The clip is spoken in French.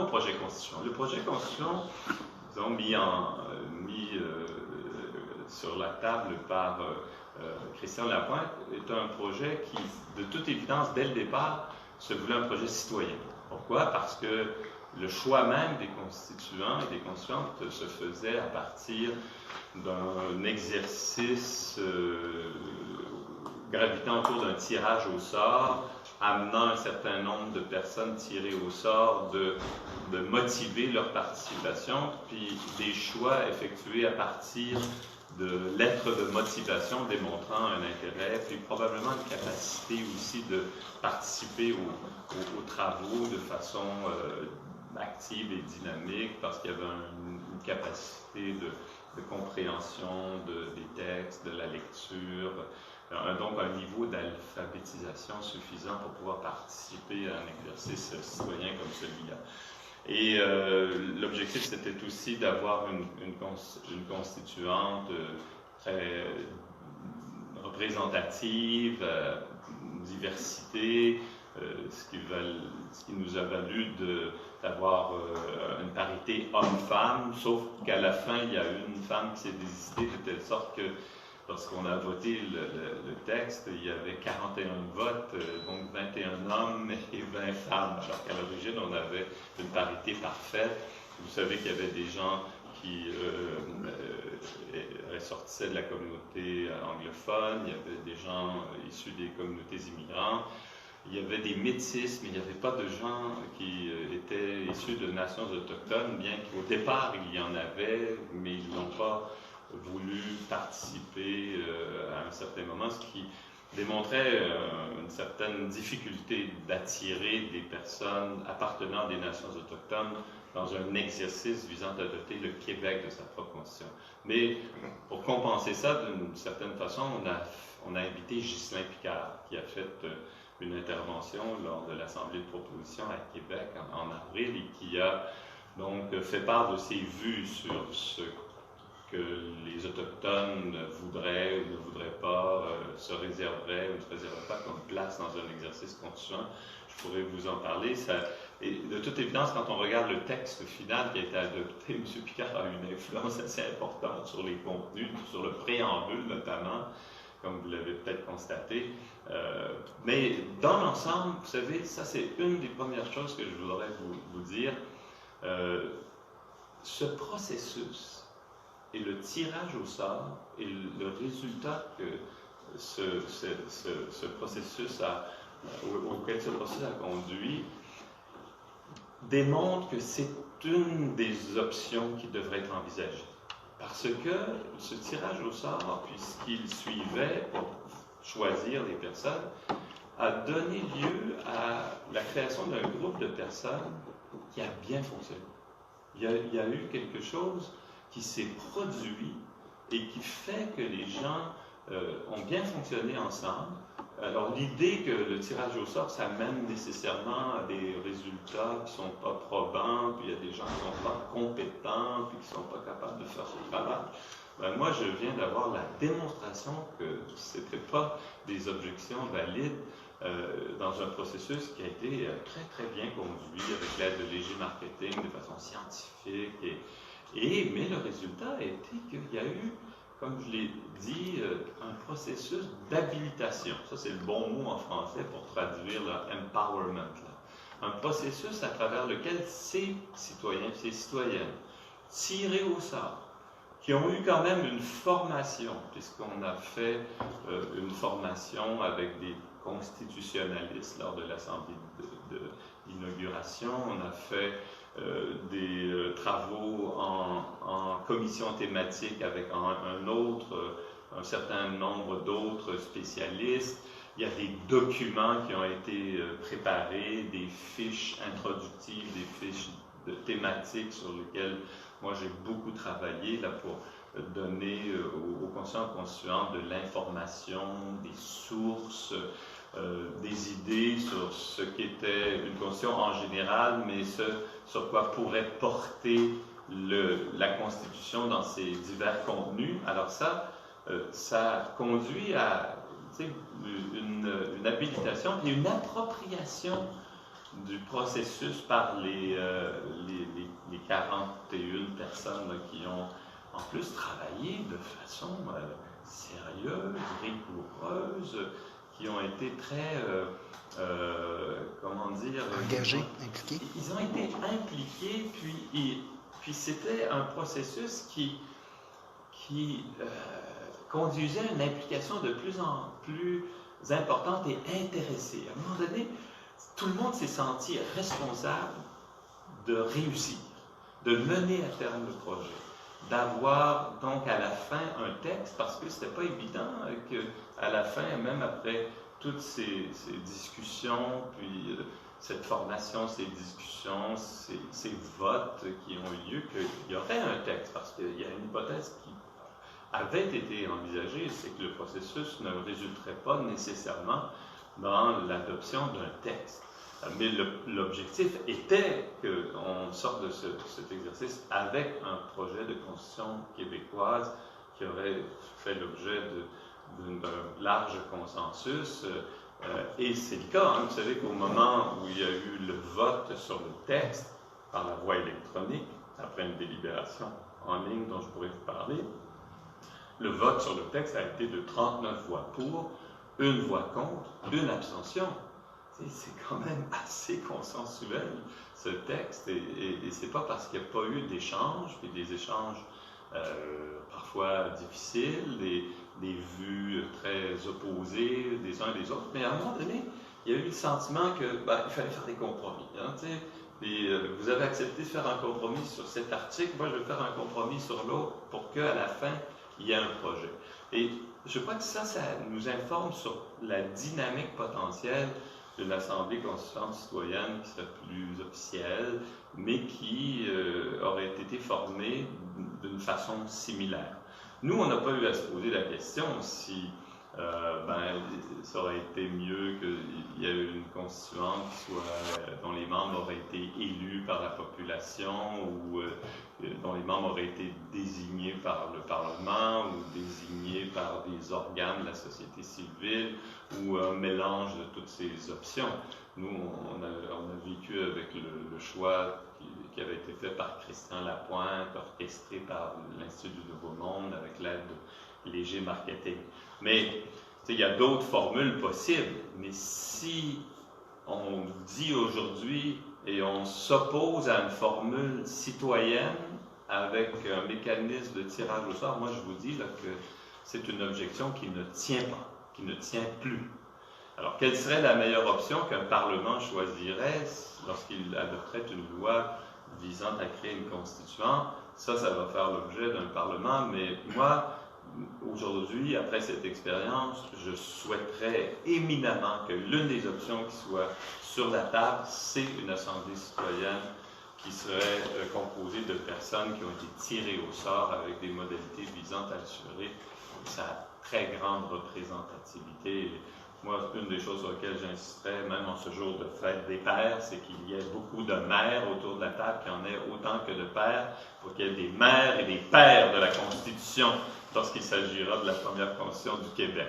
projet constituant. Le projet constituant, disons, mis sur la table par Christian Lapointe, est un projet qui, de toute évidence, dès le départ, se voulait un projet citoyen. Pourquoi? Parce que le choix même des constituants et des constituantes se faisait à partir d'un exercice gravitant autour d'un tirage au sort, amenant un certain nombre de personnes tirées au sort de motiver leur participation, puis des choix effectués à partir de lettres de motivation démontrant un intérêt, puis probablement une capacité aussi de participer aux travaux de façon active et dynamique, parce qu'il y avait une capacité de compréhension des textes, de la lecture, donc un niveau d'alphabétisation suffisant pour pouvoir participer à un exercice citoyen comme celui-là. Et l'objectif, c'était aussi d'avoir une constituante très représentative, diversité, ce qui nous a valu d'avoir une parité homme-femme, sauf qu'à la fin, il y a eu une femme qui s'est désistée de telle sorte que lorsqu'on a voté le texte, il y avait 41 votes, donc 21 hommes et 20 femmes, alors qu'à l'origine, on avait une parité parfaite. Vous savez qu'il y avait des gens qui ressortissaient de la communauté anglophone, il y avait des gens issus des communautés immigrantes, il y avait des métis, mais il n'y avait pas de gens qui étaient issus de nations autochtones, bien qu'au départ, il y en avait, mais ils n'ont pas voulu participer à un certain moment, ce qui démontrait une certaine difficulté d'attirer des personnes appartenant à des nations autochtones dans un exercice visant à doter le Québec de sa propre constitution. Mais pour compenser ça, d'une certaine façon, on a invité Ghislain Picard, qui a fait une intervention lors de l'Assemblée de proposition à Québec en avril, et qui a donc fait part de ses vues sur ce que les Autochtones voudraient ou ne voudraient pas, se réserveraient ou ne se réserveraient pas comme place dans un exercice constituant. Je pourrais vous en parler. Et de toute évidence, quand on regarde le texte final qui a été adopté, M. Picard a une influence assez importante sur les contenus, sur le préambule notamment, comme vous l'avez peut-être constaté. Mais dans l'ensemble, vous savez, ça c'est une des premières choses que je voudrais vous dire. Ce processus et le tirage au sort et le résultat que ce processus auquel ce processus a conduit démontre que c'est une des options qui devrait être envisagée. Parce que ce tirage au sort, puisqu'il suivait pour choisir les personnes, a donné lieu à la création d'un groupe de personnes qui a bien fonctionné. Il y a eu quelque chose qui s'est produit et qui fait que les gens ont bien fonctionné ensemble. Alors l'idée que le tirage au sort, ça mène nécessairement à des résultats qui ne sont pas probants, puis il y a des gens qui ne sont pas compétents, puis qui ne sont pas capables de faire ce travail. Ben, moi, je viens d'avoir la démonstration que ce n'était pas des objections valides dans un processus qui a été très, très bien conduit avec l'aide de Léger Marketing de façon scientifique. Mais le résultat a été qu'il y a eu, comme je l'ai dit, un processus d'habilitation. Ça, c'est le bon mot en français pour traduire le empowerment. Là. Un processus à travers lequel ces citoyens, ces citoyennes, tirés au sort, qui ont eu quand même une formation, puisqu'on a fait une formation avec des constitutionnalistes lors de l'Assemblée d'inauguration, on a fait des travaux en commission thématique avec un certain nombre d'autres spécialistes. Il y a des documents qui ont été préparés, des fiches introductives, des fiches thématiques sur lesquelles moi j'ai beaucoup travaillé là, pour donner aux constituants de l'information, des sources, des idées sur ce qu'était une constitution en général, mais ce sur quoi pourrait porter la Constitution dans ses divers contenus. Alors ça conduit à une habilitation et une appropriation du processus par les 41 personnes là, qui ont en plus travaillé de façon sérieuse, rigoureuse, qui ont été très, comment dire... Engagés, impliqués. Ils ont été impliqués, puis c'était un processus qui conduisait à une implication de plus en plus importante et intéressée. À un moment donné, tout le monde s'est senti responsable de réussir, de mener à terme le projet, d'avoir donc à la fin un texte, parce que c'était pas évident qu'à la fin, même après toutes ces discussions, puis cette formation, ces discussions, ces votes qui ont eu lieu, qu'il y aurait un texte, parce qu'il y a une hypothèse qui avait été envisagée, c'est que le processus ne résulterait pas nécessairement dans l'adoption d'un texte. Mais l'objectif était qu'on sorte de cet exercice avec un projet de constitution québécoise qui aurait fait l'objet d'un large consensus. Et c'est le cas. Hein. Vous savez qu'au moment où il y a eu le vote sur le texte par la voie électronique, après une délibération en ligne dont je pourrais vous parler, le vote sur le texte a été de 39 voix pour, 1 voix contre, 1 abstention. C'est quand même assez consensuel, ce texte, et c'est pas parce qu'il n'y a pas eu d'échanges, puis des échanges parfois difficiles, des vues très opposées des uns des autres, mais à un moment donné, il y a eu le sentiment qu'il fallait faire des compromis. Hein, vous avez accepté de faire un compromis sur cet article, moi je vais faire un compromis sur l'autre pour qu'à la fin, il y ait un projet. Et je crois que ça nous informe sur la dynamique potentielle d'une assemblée constituante citoyenne qui serait plus officielle, mais qui aurait été formée d'une façon similaire. Nous, on n'a pas eu à se poser la question si ça aurait été mieux qu'il y ait une constituante dont les membres auraient été élus par la population ou dont les membres auraient été désignés par le Parlement ou désignés par des organes de la société civile ou un mélange de toutes ces options. Nous, on a vécu avec le choix qui avait été fait par Christian Lapointe, orchestré par l'Institut du Nouveau Monde avec l'aide de Léger Marketing. Mais il y a d'autres formules possibles, mais si on dit aujourd'hui et on s'oppose à une formule citoyenne avec un mécanisme de tirage au sort, moi je vous dis là, que c'est une objection qui ne tient pas, qui ne tient plus. Alors, quelle serait la meilleure option qu'un Parlement choisirait lorsqu'il adopterait une loi visant à créer une constituante? Ça va faire l'objet d'un Parlement, mais moi, aujourd'hui, après cette expérience, je souhaiterais éminemment que l'une des options qui soit sur la table, c'est une assemblée citoyenne qui serait composée de personnes qui ont été tirées au sort avec des modalités visant à assurer sa très grande représentativité. Moi, une des choses sur lesquelles j'insisterais, même en ce jour de fête des pères, c'est qu'il y ait beaucoup de mères autour de la table, qu'il y en ait autant que de pères, pour qu'il y ait des mères et des pères de la Constitution lorsqu'il s'agira de la première Constitution du Québec.